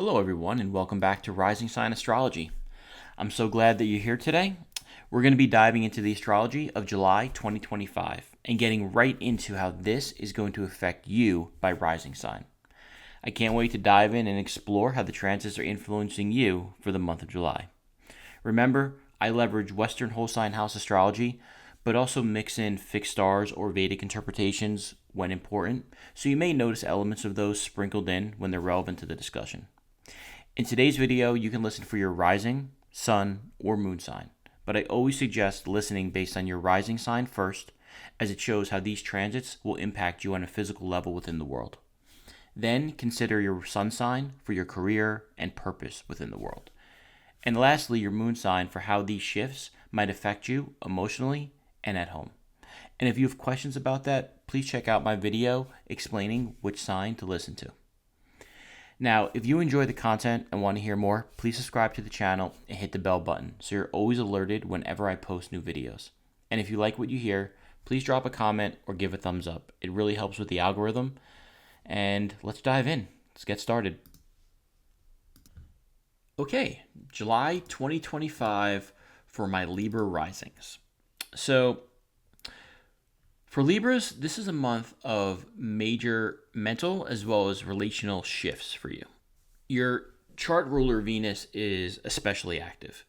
Hello, everyone, and welcome back to Rising Sign Astrology. I'm so glad that you're here today. We're going to be diving into the astrology of July 2025 and getting right into how this is going to affect you by rising sign. I can't wait to dive in and explore how the transits are influencing you for the month of July. Remember, I leverage Western whole sign house astrology, but also mix in fixed stars or Vedic interpretations when important, so you may notice elements of those sprinkled in when they're relevant to the discussion. In today's video, you can listen for your rising, sun, or moon sign, but I always suggest listening based on your rising sign first, as it shows how these transits will impact you on a physical level within the world. Then consider your sun sign for your career and purpose within the world. And lastly, your moon sign for how these shifts might affect you emotionally and at home. And if you have questions about that, please check out my video explaining which sign to listen to. Now, if you enjoy the content and want to hear more, please subscribe to the channel and hit the bell button so you're always alerted whenever I post new videos. And if you like what you hear, please drop a comment or give a thumbs up. It really helps with the algorithm. And let's dive in. Let's get started. Okay, July 2025 for my Libra risings. So, for Libras, this is a month of major mental as well as relational shifts for you. Your chart ruler Venus is especially active,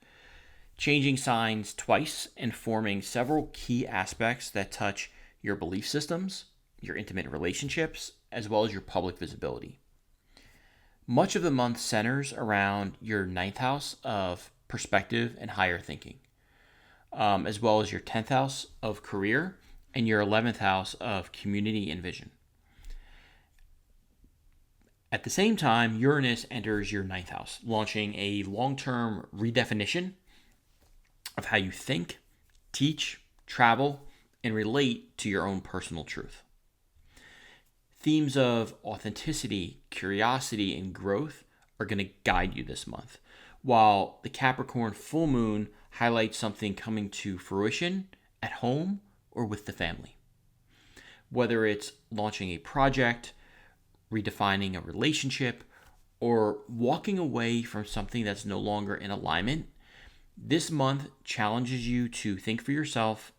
changing signs twice and forming several key aspects that touch your belief systems, your intimate relationships, as well as your public visibility. Much of the month centers around your ninth house of perspective and higher thinking, as well as your 10th house of career and your 11th house of community and vision. At the same time, Uranus enters your 9th house, launching a long-term redefinition of how you think, teach, travel, and relate to your own personal truth. Themes of authenticity, curiosity, and growth are going to guide you this month, while the Capricorn full moon highlights something coming to fruition at home or with the family. Whether it's launching a project, redefining a relationship, or walking away from something that's no longer in alignment, this month challenges you to think for yourself,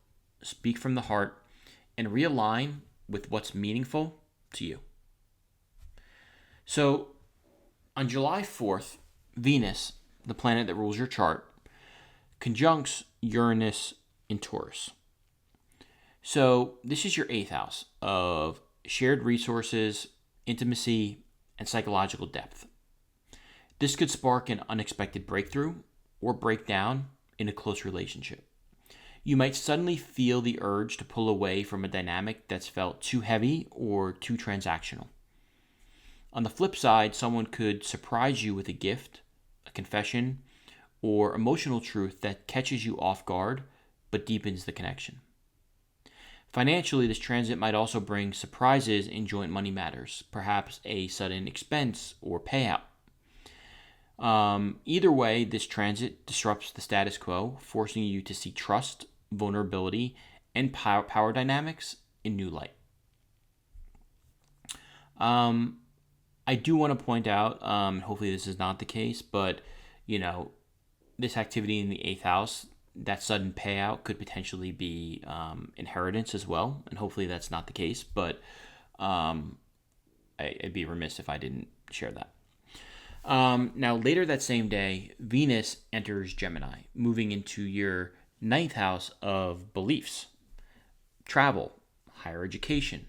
speak from the heart, and realign with what's meaningful to you. So, on July 4th, Venus, the planet that rules your chart, conjuncts Uranus in Taurus. So this is your 8th house of shared resources, intimacy, and psychological depth. This could spark an unexpected breakthrough or breakdown in a close relationship. You might suddenly feel the urge to pull away from a dynamic that's felt too heavy or too transactional. On the flip side, someone could surprise you with a gift, a confession, or emotional truth that catches you off guard but deepens the connection. Financially, this transit might also bring surprises in joint money matters, perhaps a sudden expense or payout. Either way, this transit disrupts the status quo, forcing you to see trust, vulnerability, and power dynamics in new light. I do want to point out, hopefully this is not the case, but, this activity in the 8th house, that sudden payout could potentially be inheritance as well, and hopefully that's not the case, but I'd be remiss if I didn't share that. Now, later that same day, Venus enters Gemini, moving into your 9th house of beliefs, travel, higher education.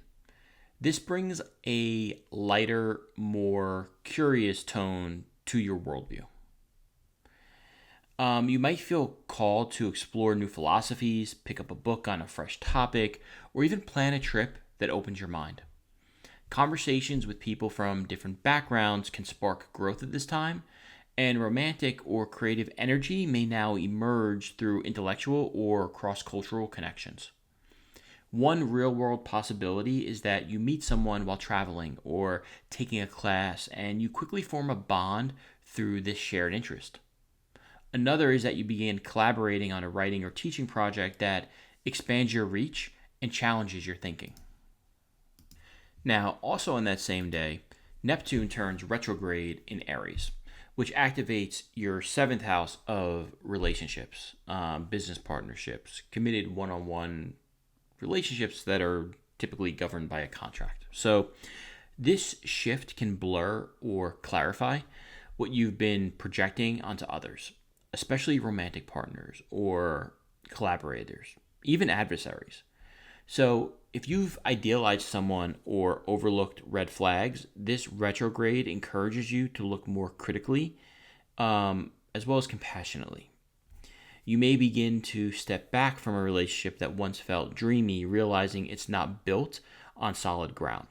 This brings a lighter, more curious tone to your worldview. You might feel called to explore new philosophies, pick up a book on a fresh topic, or even plan a trip that opens your mind. Conversations with people from different backgrounds can spark growth at this time, and romantic or creative energy may now emerge through intellectual or cross-cultural connections. One real-world possibility is that you meet someone while traveling or taking a class, and you quickly form a bond through this shared interest. Another is that you begin collaborating on a writing or teaching project that expands your reach and challenges your thinking. Now, also on that same day, Neptune turns retrograde in Aries, which activates your seventh house of relationships, business partnerships, committed one on one relationships that are typically governed by a contract. So, this shift can blur or clarify what you've been projecting onto others, especially romantic partners or collaborators, even adversaries. So, if you've idealized someone or overlooked red flags, this retrograde encourages you to look more critically as well as compassionately. You may begin to step back from a relationship that once felt dreamy, realizing it's not built on solid ground.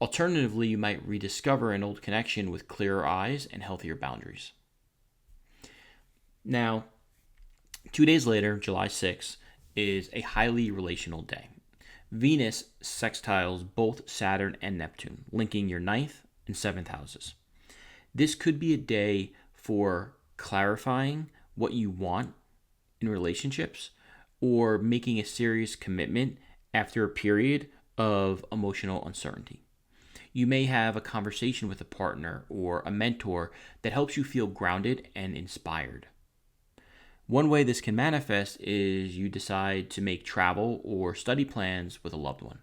Alternatively, you might rediscover an old connection with clearer eyes and healthier boundaries. Now, 2 days later, July 6th, is a highly relational day. Venus sextiles both Saturn and Neptune, linking your ninth and seventh houses. This could be a day for clarifying what you want in relationships or making a serious commitment after a period of emotional uncertainty. You may have a conversation with a partner or a mentor that helps you feel grounded and inspired. One way this can manifest is you decide to make travel or study plans with a loved one,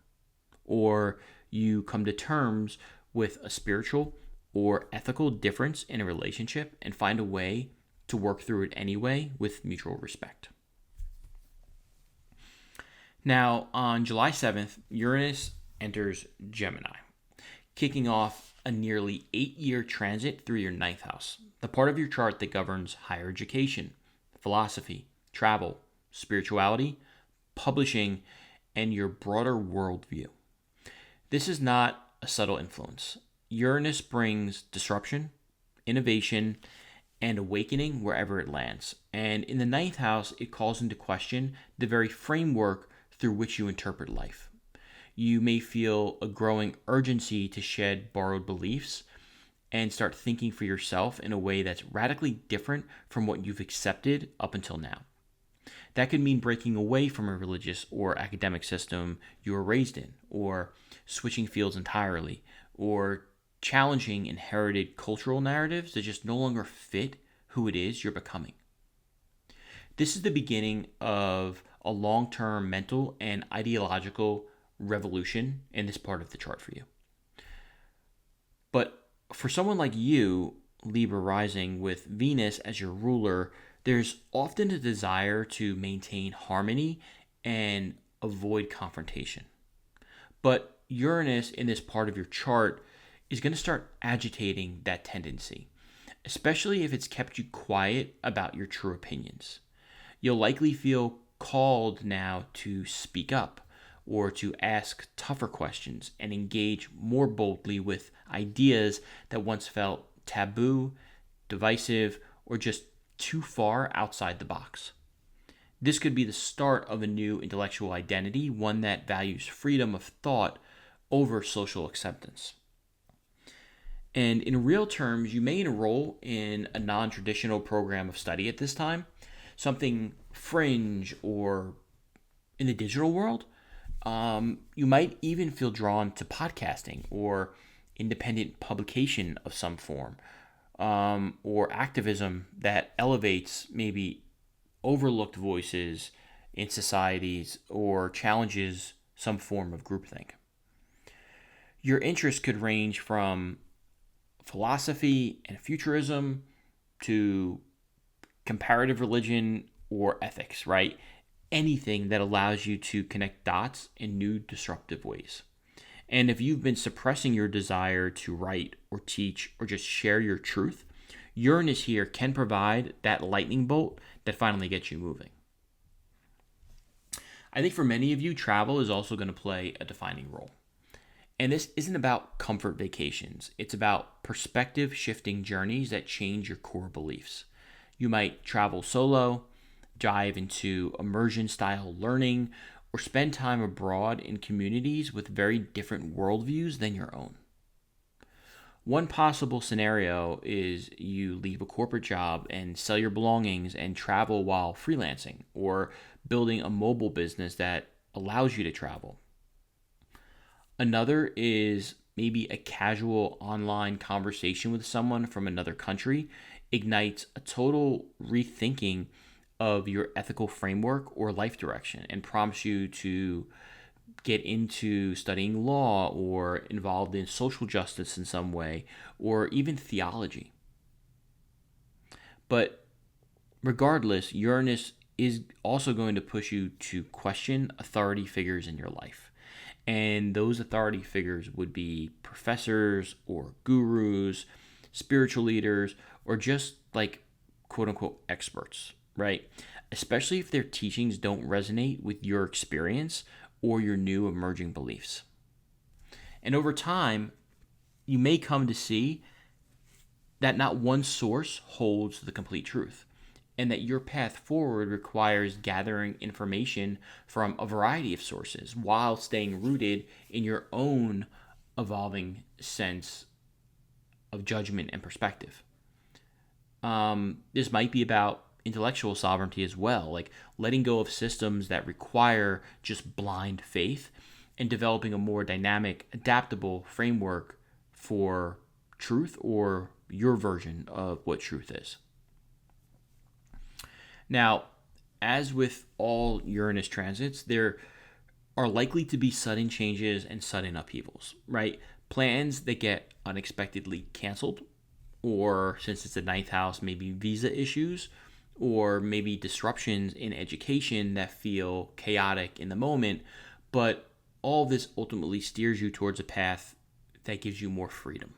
or you come to terms with a spiritual or ethical difference in a relationship and find a way to work through it anyway with mutual respect. Now, on July 7th, Uranus enters Gemini, kicking off a nearly 8-year transit through your ninth house, the part of your chart that governs higher education, philosophy, travel, spirituality, publishing, and your broader worldview. This is not a subtle influence. Uranus brings disruption, innovation, and awakening wherever it lands. And in the ninth house, it calls into question the very framework through which you interpret life. You may feel a growing urgency to shed borrowed beliefs and start thinking for yourself in a way that's radically different from what you've accepted up until now. That could mean breaking away from a religious or academic system you were raised in, or switching fields entirely, or challenging inherited cultural narratives that just no longer fit who it is you're becoming. This is the beginning of a long-term mental and ideological revolution in this part of the chart for you. But for someone like you, Libra rising with Venus as your ruler, there's often a desire to maintain harmony and avoid confrontation. But Uranus in this part of your chart is going to start agitating that tendency, especially if it's kept you quiet about your true opinions. You'll likely feel called now to speak up or to ask tougher questions and engage more boldly with ideas that once felt taboo, divisive, or just too far outside the box. This could be the start of a new intellectual identity, one that values freedom of thought over social acceptance. And in real terms, you may enroll in a non-traditional program of study at this time, something fringe or in the digital world. You might even feel drawn to podcasting or independent publication of some form, or activism that elevates maybe overlooked voices in societies or challenges some form of groupthink. Your interests could range from philosophy and futurism to comparative religion or ethics, right? Anything that allows you to connect dots in new disruptive ways. And if you've been suppressing your desire to write or teach or just share your truth, Uranus here can provide that lightning bolt that finally gets you moving. I think for many of you, travel is also going to play a defining role. And this isn't about comfort vacations. It's about perspective shifting journeys that change your core beliefs. You might travel solo, dive into immersion style learning, or spend time abroad in communities with very different worldviews than your own. One possible scenario is you leave a corporate job and sell your belongings and travel while freelancing, or building a mobile business that allows you to travel. Another is maybe a casual online conversation with someone from another country ignites a total rethinking of your ethical framework or life direction and prompts you to get into studying law or involved in social justice in some way or even theology. But regardless, Uranus is also going to push you to question authority figures in your life. And those authority figures would be professors or gurus, spiritual leaders, or just like quote unquote experts, right? Especially if their teachings don't resonate with your experience or your new emerging beliefs. And over time, you may come to see that not one source holds the complete truth, and that your path forward requires gathering information from a variety of sources while staying rooted in your own evolving sense of judgment and perspective. This might be about intellectual sovereignty as well, like letting go of systems that require just blind faith and developing a more dynamic, adaptable framework for truth or your version of what truth is. Now, as with all Uranus transits, there are likely to be sudden changes and sudden upheavals, right? Plans that get unexpectedly canceled, or since it's the ninth house, maybe visa issues, or maybe disruptions in education that feel chaotic in the moment, but all this ultimately steers you towards a path that gives you more freedom.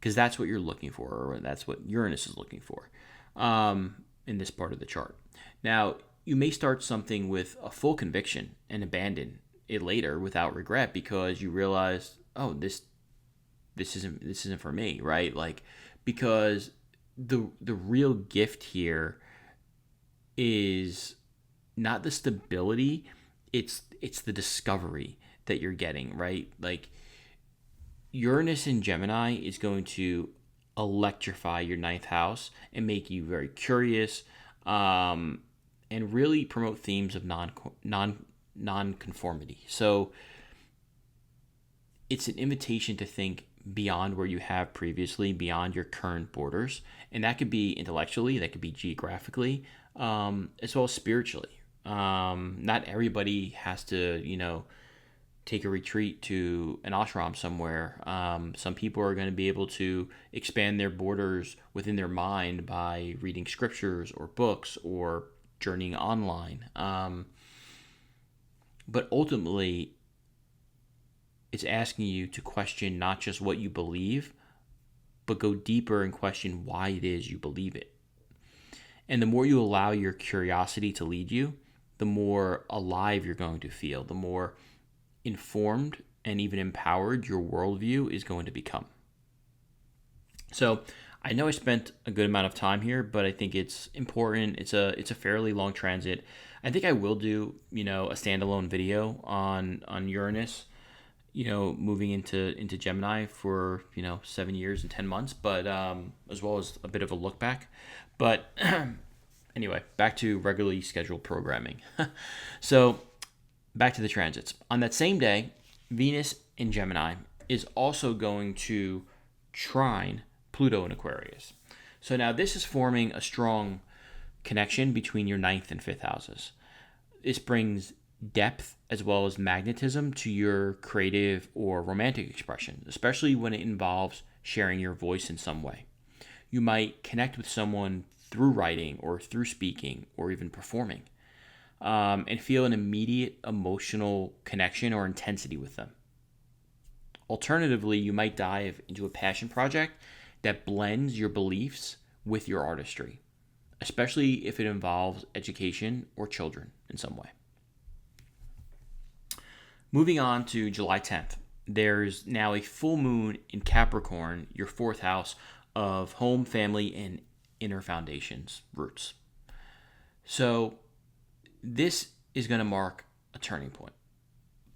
Because that's what you're looking for, or that's what Uranus is looking for in this part of the chart. Now, you may start something with a full conviction and abandon it later without regret because you realize, oh, this isn't for me, right? Like, because the real gift here is not the stability, it's the discovery that you're getting, right? Like, Uranus in Gemini is going to electrify your ninth house and make you very curious, and really promote themes of non-conformity. So it's an invitation to think beyond where you have previously, beyond your current borders, and that could be intellectually, that could be geographically, as well as spiritually. Not everybody has to, take a retreat to an ashram somewhere. Some people are going to be able to expand their borders within their mind by reading scriptures or books or journeying online. But ultimately, it's asking you to question not just what you believe, but go deeper and question why it is you believe it. And the more you allow your curiosity to lead you, the more alive you're going to feel, the more informed and even empowered your worldview is going to become. So I know I spent a good amount of time here, but I think it's important. It's a fairly long transit. I think I will do, a standalone video on Uranus, moving into Gemini for, 7 years and 10 months, but as well as a bit of a look back. But anyway, back to regularly scheduled programming. So back to the transits. On that same day, Venus in Gemini is also going to trine Pluto in Aquarius. So now this is forming a strong connection between your ninth and fifth houses. This brings depth as well as magnetism to your creative or romantic expression, especially when it involves sharing your voice in some way. You might connect with someone through writing or through speaking or even performing, and feel an immediate emotional connection or intensity with them. Alternatively, you might dive into a passion project that blends your beliefs with your artistry, especially if it involves education or children in some way. Moving on to July 10th, there's now a full moon in Capricorn, your fourth house of home, family, and inner foundations, roots. So this is going to mark a turning point,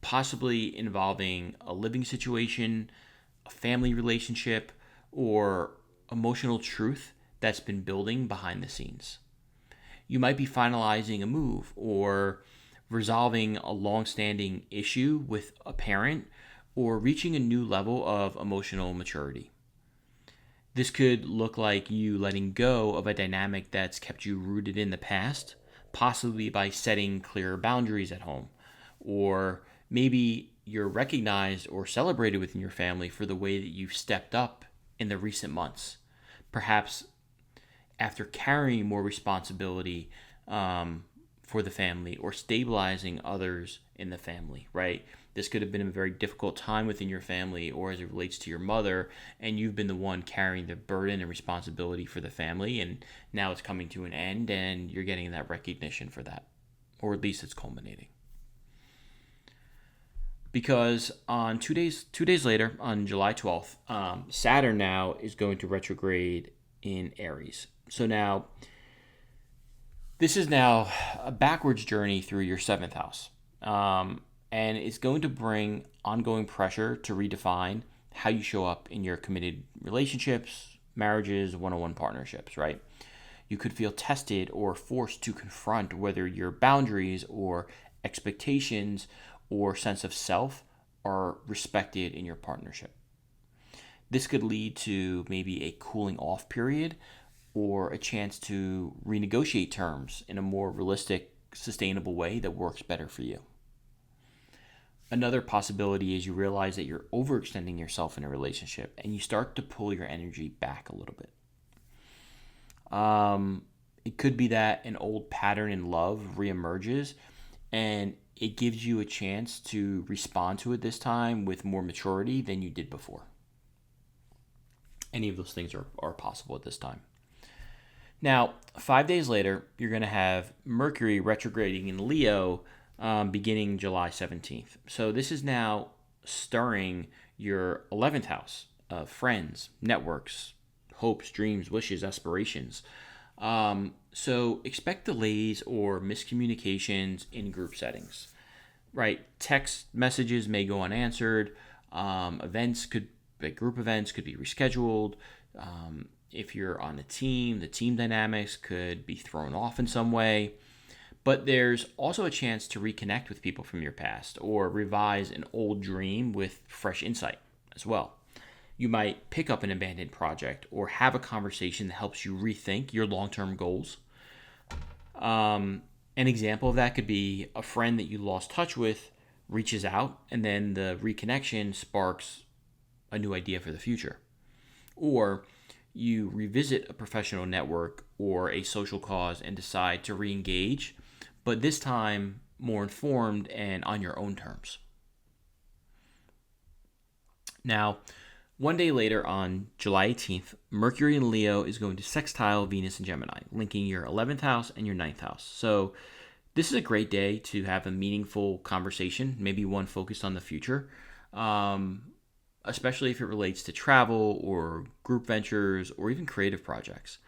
possibly involving a living situation, a family relationship, or emotional truth that's been building behind the scenes. You might be finalizing a move or resolving a long-standing issue with a parent or reaching a new level of emotional maturity. This could look like you letting go of a dynamic that's kept you rooted in the past, possibly by setting clearer boundaries at home. Or maybe you're recognized or celebrated within your family for the way that you've stepped up in the recent months. Perhaps after carrying more responsibility for the family or stabilizing others in the family, right? This could have been a very difficult time within your family or as it relates to your mother, and you've been the one carrying the burden and responsibility for the family, and now it's coming to an end and you're getting that recognition for that, or at least it's culminating. Because on two days later, on July 12th, Saturn now is going to retrograde in Aries. So now, this is now a backwards journey through your seventh house. And it's going to bring ongoing pressure to redefine how you show up in your committed relationships, marriages, one-on-one partnerships, right? You could feel tested or forced to confront whether your boundaries or expectations or sense of self are respected in your partnership. This could lead to maybe a cooling off period or a chance to renegotiate terms in a more realistic, sustainable way that works better for you. Another possibility is you realize that you're overextending yourself in a relationship and you start to pull your energy back a little bit. It could be that an old pattern in love reemerges and it gives you a chance to respond to it this time with more maturity than you did before. Any of those things are possible at this time. Now, 5 days later, you're going to have Mercury retrograding in Leo beginning July 17th. So this is now stirring your 11th house of friends, networks, hopes, dreams, wishes, aspirations. So expect delays or miscommunications in group settings, right? Text messages may go unanswered. Group events could be rescheduled. If you're on a team, the team dynamics could be thrown off in some way. But there's also a chance to reconnect with people from your past or revise an old dream with fresh insight as well. You might pick up an abandoned project or have a conversation that helps you rethink your long-term goals. An example of that could be a friend that you lost touch with reaches out and then the reconnection sparks a new idea for the future. Or you revisit a professional network or a social cause and decide to re-engage, but this time more informed and on your own terms. Now, one day later on July 18th, Mercury in Leo is going to sextile Venus in Gemini, linking your 11th house and your 9th house. So this is a great day to have a meaningful conversation, maybe one focused on the future, especially if it relates to travel or group ventures or even creative projects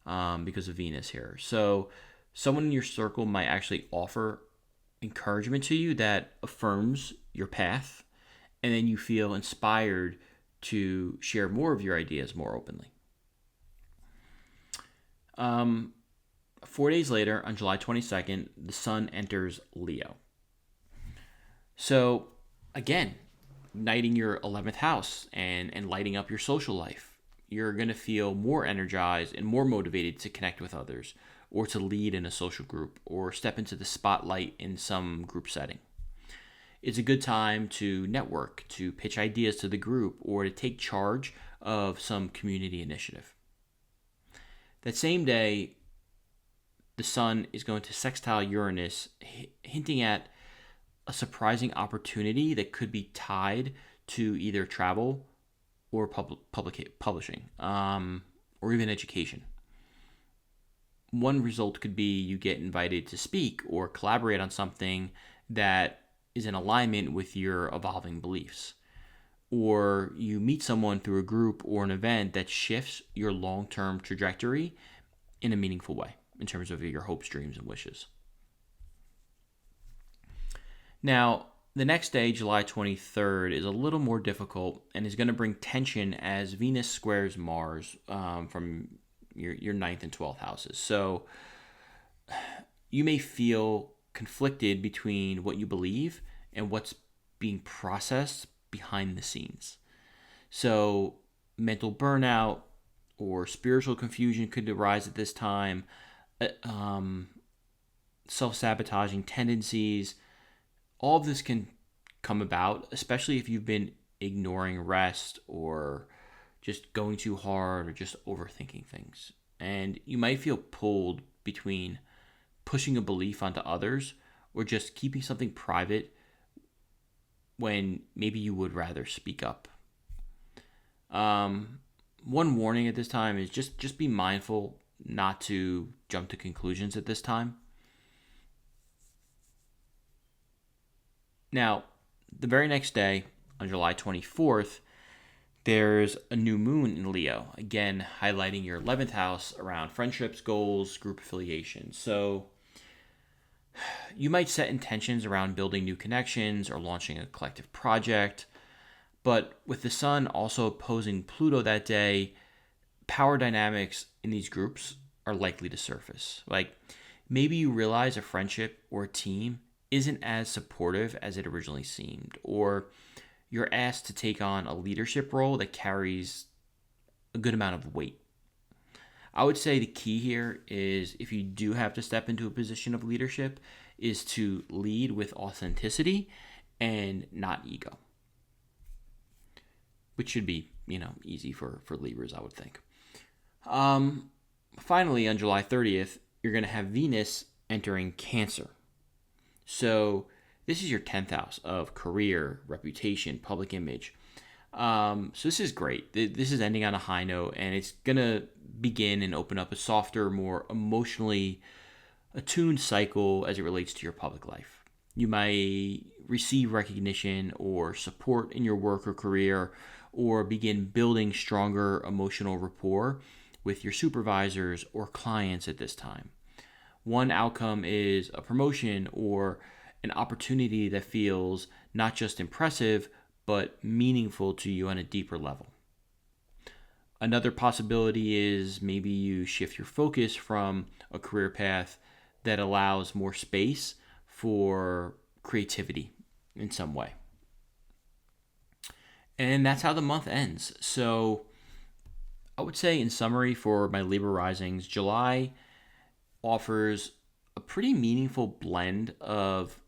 because of Venus here. So someone in your circle might actually offer encouragement to you that affirms your path, and then you feel inspired to share more of your ideas more openly. 4 days later, on July 22nd, the sun enters Leo. So, again, igniting your 11th house and lighting up your social life. You're going to feel more energized and more motivated to connect with others or to lead in a social group or step into the spotlight in some group setting. It's a good time to network, to pitch ideas to the group, or to take charge of some community initiative. That same day, the sun is going to sextile Uranus, hinting at a surprising opportunity that could be tied to either travel or publishing, or even education. One result could be you get invited to speak or collaborate on something that is in alignment with your evolving beliefs. Or you meet someone through a group or an event that shifts your long-term trajectory in a meaningful way in terms of your hopes, dreams, and wishes. Now, the next day, July 23rd, is a little more difficult and is going to bring tension as Venus squares Mars from your 9th and 12th houses. So you may feel conflicted between what you believe and what's being processed behind the scenes. So mental burnout or spiritual confusion could arise at this time. Self-sabotaging tendencies, all of this can come about, especially if you've been ignoring rest or just going too hard or just overthinking things. And you might feel pulled between pushing a belief onto others or just keeping something private when maybe you would rather speak up. One warning at this time is just be mindful not to jump to conclusions at this time. Now, the very next day, on July 24th, there's a new moon in Leo, again highlighting your 11th house around friendships, goals, group affiliation. So you might set intentions around building new connections or launching a collective project. But with the sun also opposing Pluto that day, power dynamics in these groups are likely to surface. Like maybe you realize a friendship or a team isn't as supportive as it originally seemed, or you're asked to take on a leadership role that carries a good amount of weight. I would say the key here is, if you do have to step into a position of leadership, is to lead with authenticity and not ego, which should be, easy for Libras, I would think. Finally, on July 30th, you're going to have Venus entering Cancer. So this is your 10th house of career, reputation, public image. So this is great. This is ending on a high note, and it's going to begin and open up a softer, more emotionally attuned cycle as it relates to your public life. You might receive recognition or support in your work or career, or begin building stronger emotional rapport with your supervisors or clients at this time. One outcome is a promotion or an opportunity that feels not just impressive, but meaningful to you on a deeper level. Another possibility is maybe you shift your focus from a career path that allows more space for creativity in some way. And that's how the month ends. So I would say, in summary, for my Libra risings, July offers a pretty meaningful blend of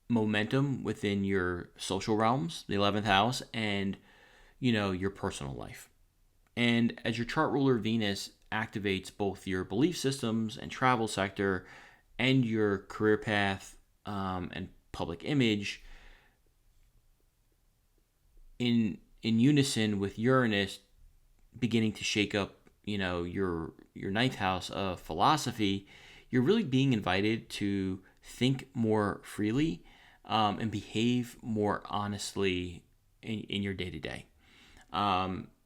momentum within your social realms, the 11th house, and your personal life. And as your chart ruler Venus activates both your belief systems and travel sector and your career path and public image in unison with Uranus beginning to shake up your ninth house of philosophy, you're really being invited to think more freely and behave more honestly in your day-to-day.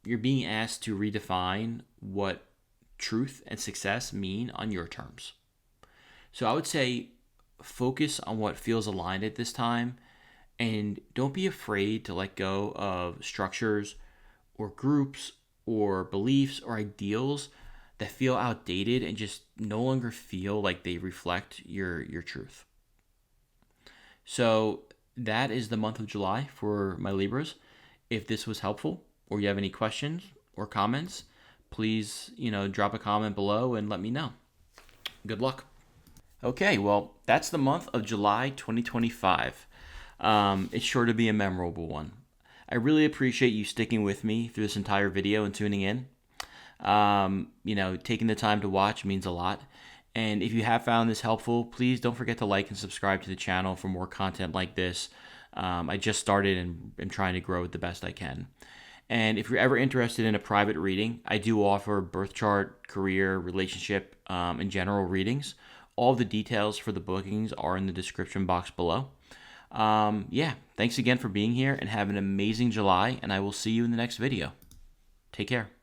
You're being asked to redefine what truth and success mean on your terms. So I would say focus on what feels aligned at this time, and don't be afraid to let go of structures or groups or beliefs or ideals that feel outdated and just no longer feel like they reflect your truth. So that is the month of July for my Libras. If this was helpful or you have any questions or comments, please, drop a comment below and let me know. Good luck. Okay, well, that's the month of July 2025. It's sure to be a memorable one. I really appreciate you sticking with me through this entire video and tuning in. Taking the time to watch means a lot. And if you have found this helpful, please don't forget to like and subscribe to the channel for more content like this. I just started and am trying to grow it the best I can. And if you're ever interested in a private reading, I do offer birth chart, career, relationship, and general readings. All the details for the bookings are in the description box below. Thanks again for being here, and have an amazing July, and I will see you in the next video. Take care.